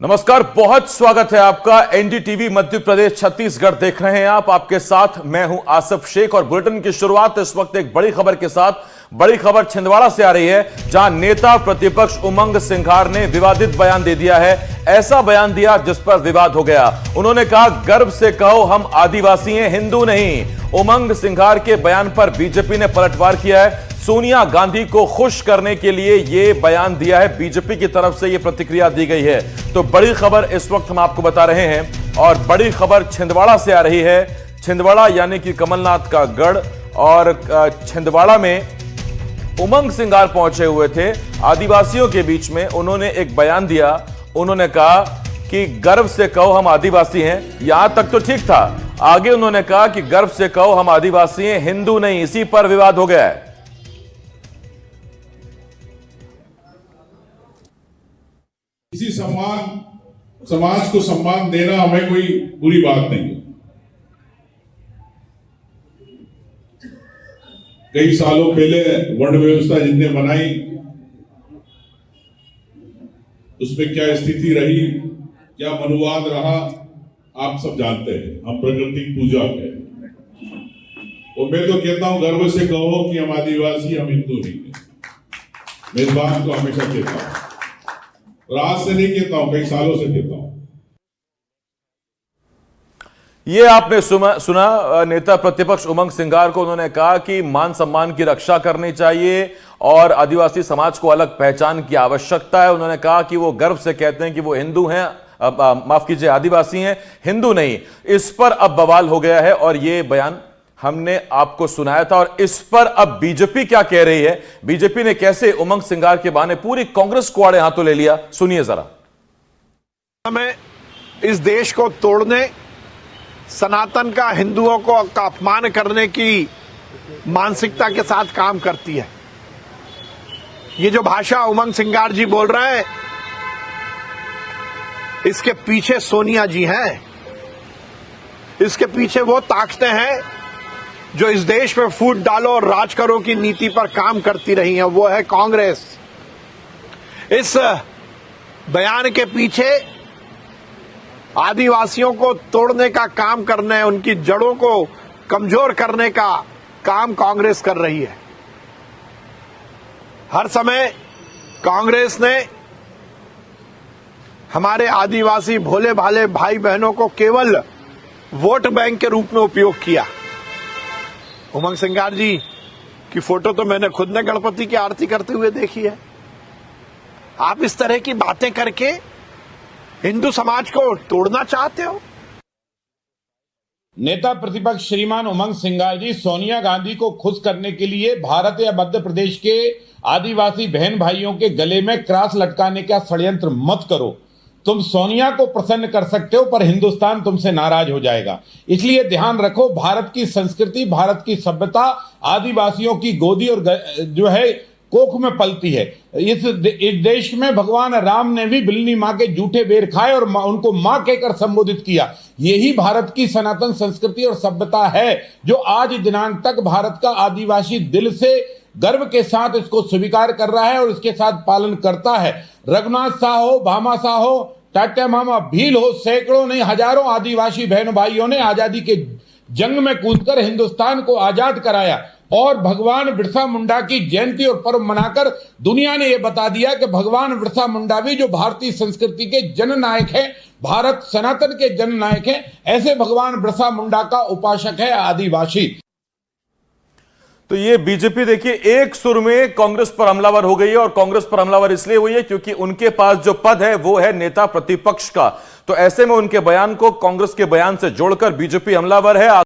नमस्कार, बहुत स्वागत है आपका। एनडीटीवी मध्य प्रदेश छत्तीसगढ़ देख रहे हैं आप। आपके साथ मैं हूं आसिफ शेख और बुलेटिन की शुरुआत इस वक्त एक बड़ी खबर के साथ। बड़ी खबर छिंदवाड़ा से आ रही है, जहां नेता प्रतिपक्ष उमंग सिंघार ने विवादित बयान दे दिया है। ऐसा बयान दिया जिस पर विवाद हो गया। उन्होंने कहा, गर्व से कहो हम आदिवासी हैं, हिंदू नहीं। उमंग सिंघार के बयान पर बीजेपी ने पलटवार किया है। सोनिया गांधी को खुश करने के लिए यह बयान दिया है। बीजेपी की तरफ से यह प्रतिक्रिया दी गई है। तो बड़ी खबर इस वक्त हम आपको बता रहे हैं और बड़ी खबर छिंदवाड़ा से आ रही है। छिंदवाड़ा यानी कि कमलनाथ का गढ़, और छिंदवाड़ा में उमंग सिंघार पहुंचे हुए थे। आदिवासियों के बीच में उन्होंने एक बयान दिया। उन्होंने कहा कि गर्व से कहो हम आदिवासी हैं। यहां तक तो ठीक था। आगे उन्होंने कहा कि गर्व से कहो हम आदिवासी हैं, हिंदू नहीं। इसी पर विवाद हो गया है। किसी समाज को सम्मान देना हमें कोई बुरी बात नहीं है। कई सालों पहले वर्ण व्यवस्था जिनने बनाई, उसमें क्या स्थिति रही, क्या मनुवाद रहा, आप सब जानते हैं। हम प्रकृति पूजा है और मैं तो कहता हूं, गर्व से कहो कि हम आदिवासी, हम हिंदू नहीं है। मैं इस बात को हमेशा कहता हूं और आज से नहीं कहता हूं, कई सालों से कहता हूं। ये आपने सुना नेता प्रतिपक्ष उमंग सिंघार को। उन्होंने कहा कि मान सम्मान की रक्षा करनी चाहिए और आदिवासी समाज को अलग पहचान की आवश्यकता है। उन्होंने कहा कि वो गर्व से कहते हैं कि वो हिंदू हैं, माफ कीजिए आदिवासी हैं, हिंदू नहीं। इस पर अब बवाल हो गया है और ये बयान हमने आपको सुनाया था। और इस पर अब बीजेपी क्या कह रही है, बीजेपी ने कैसे उमंग सिंघार के बहाने पूरी कांग्रेस को आड़े हाथों ले लिया, सुनिए जरा। हमें इस देश को तोड़ने, सनातन का, हिंदुओं को अपमान करने की मानसिकता के साथ काम करती है। ये जो भाषा उमंग सिंघार जी बोल रहे हैं, इसके पीछे सोनिया जी हैं। इसके पीछे वो ताकतें हैं जो इस देश में फूट डालो और राज करो की नीति पर काम करती रही हैं। वो है कांग्रेस। इस बयान के पीछे आदिवासियों को तोड़ने का काम करने, उनकी जड़ों को कमजोर करने का काम कांग्रेस कर रही है। हर समय कांग्रेस ने हमारे आदिवासी भोले भाले भाई बहनों को केवल वोट बैंक के रूप में उपयोग किया। उमंग सिंघार जी की फोटो तो मैंने खुद ने गणपति की आरती करते हुए देखी है। आप इस तरह की बातें करके हिंदू समाज को तोड़ना चाहते हो। नेता प्रतिपक्ष श्रीमान उमंग सिंघार जी सोनिया गांधी को खुश करने के लिए भारत या मध्य प्रदेश के आदिवासी बहन भाइयों के गले में क्रॉस लटकाने का षड्यंत्र मत करो। तुम सोनिया को प्रसन्न कर सकते हो पर हिंदुस्तान तुमसे नाराज हो जाएगा। इसलिए ध्यान रखो, भारत की संस्कृति, भारत की सभ्यता आदिवासियों की गोदी और जो है कोख में पलती है। इस देश में भगवान राम ने भी बिल्ली माँ के जूठे बेर खाए और उनको माँ कहकर संबोधित किया। यही भारत की सनातन संस्कृति और सभ्यता है जो आज दिनांक तक भारत का आदिवासी दिल से गर्व के साथ इसको स्वीकार कर रहा है और इसके साथ पालन करता है। रघुनाथ शाह हो, भामा शाह हो, टाटा मामा भील हो, सैकड़ों नहीं हजारों आदिवासी बहन भाइयों ने आजादी के जंग में कूदकर हिंदुस्तान को आजाद कराया और भगवान बिरसा मुंडा की जयंती और पर्व मनाकर दुनिया ने यह बता दिया कि भगवान बिरसा मुंडा भी जो भारतीय संस्कृति के जननायक हैं, भारत सनातन के जननायक हैं, ऐसे भगवान बिरसा मुंडा का उपासक है आदिवासी। तो ये बीजेपी देखिए एक सुर में कांग्रेस पर हमलावर हो गई है। और कांग्रेस पर हमलावर इसलिए हुई है क्योंकि उनके पास जो पद है वो है नेता प्रतिपक्ष का। तो ऐसे में उनके बयान को कांग्रेस के बयान से जोड़कर बीजेपी हमलावर है।